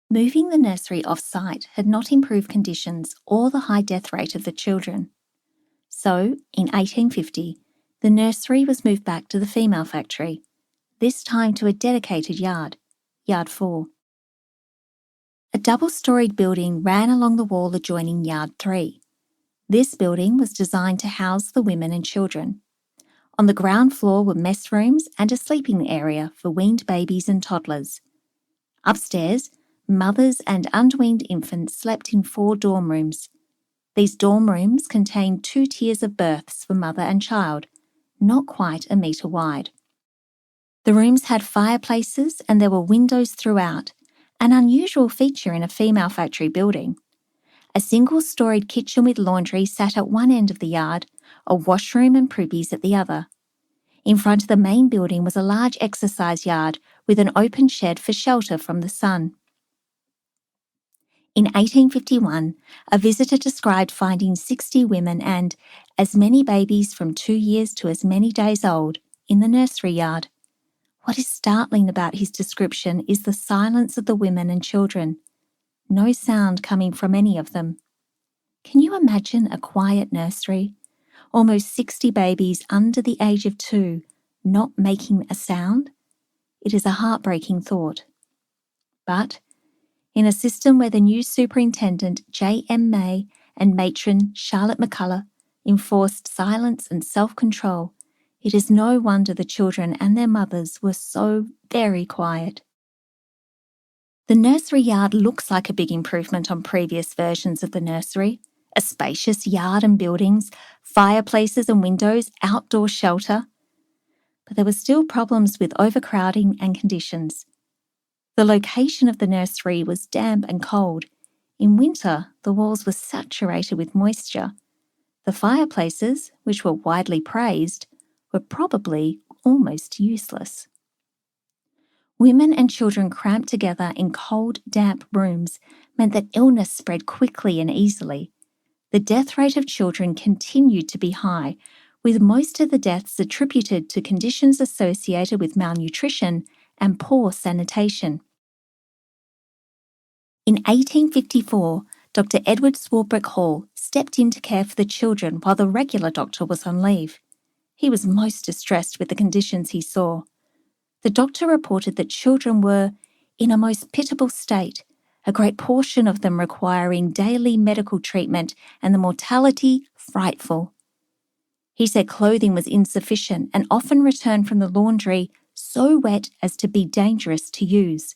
Moving the nursery off-site had not improved conditions or the high death rate of the children. So, in 1850, the nursery was moved back to the female factory, this time to a dedicated yard, Yard 4. A double-storied building ran along the wall adjoining Yard 3. This building was designed to house the women and children. On the ground floor were mess rooms and a sleeping area for weaned babies and toddlers. Upstairs, mothers and unweaned infants slept in 4 dorm rooms. These dorm rooms contained 2 tiers of berths for mother and child, not quite a metre wide. The rooms had fireplaces and there were windows throughout, an unusual feature in a female factory building. A single-storied kitchen with laundry sat at one end of the yard, a washroom and privvies at the other. In front of the main building was a large exercise yard with an open shed for shelter from the sun. In 1851, a visitor described finding 60 women and as many babies from 2 years to as many days old in the nursery yard. What is startling about his description is the silence of the women and children. No sound coming from any of them. Can you imagine a quiet nursery? Almost 60 babies under the age of 2 not making a sound? It is a heartbreaking thought. But in a system where the new superintendent J.M. May and matron Charlotte McCullough enforced silence and self-control, it is no wonder the children and their mothers were so very quiet. The nursery yard looks like a big improvement on previous versions of the nursery. A spacious yard and buildings, fireplaces and windows, outdoor shelter. But there were still problems with overcrowding and conditions. The location of the nursery was damp and cold. In winter, the walls were saturated with moisture. The fireplaces, which were widely praised, were probably almost useless. Women and children cramped together in cold, damp rooms meant that illness spread quickly and easily. The death rate of children continued to be high, with most of the deaths attributed to conditions associated with malnutrition and poor sanitation. In 1854, Dr. Edward Swarbrick Hall stepped in to care for the children while the regular doctor was on leave. He was most distressed with the conditions he saw. The doctor reported that children were in a most pitiable state, a great portion of them requiring daily medical treatment and the mortality frightful. He said clothing was insufficient and often returned from the laundry so wet as to be dangerous to use.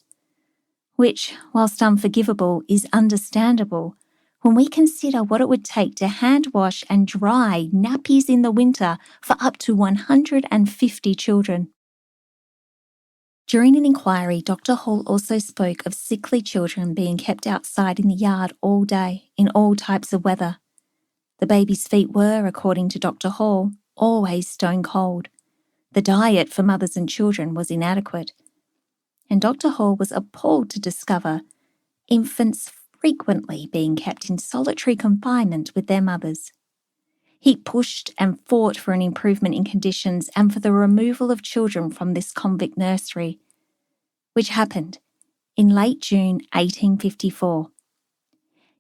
Which, whilst unforgivable, is understandable when we consider what it would take to hand wash and dry nappies in the winter for up to 150 children. During an inquiry, Dr. Hall also spoke of sickly children being kept outside in the yard all day, in all types of weather. The baby's feet were, according to Dr. Hall, always stone cold. The diet for mothers and children was inadequate. And Dr. Hall was appalled to discover infants frequently being kept in solitary confinement with their mothers. He pushed and fought for an improvement in conditions and for the removal of children from this convict nursery, which happened in late June 1854.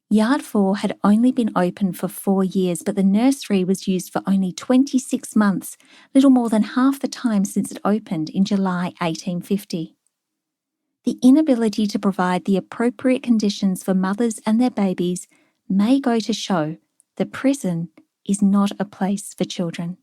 Yard 4 had only been open for 4 years, but the nursery was used for only 26 months, little more than half the time since it opened in July 1850. The inability to provide the appropriate conditions for mothers and their babies may go to show that prison is not a place for children.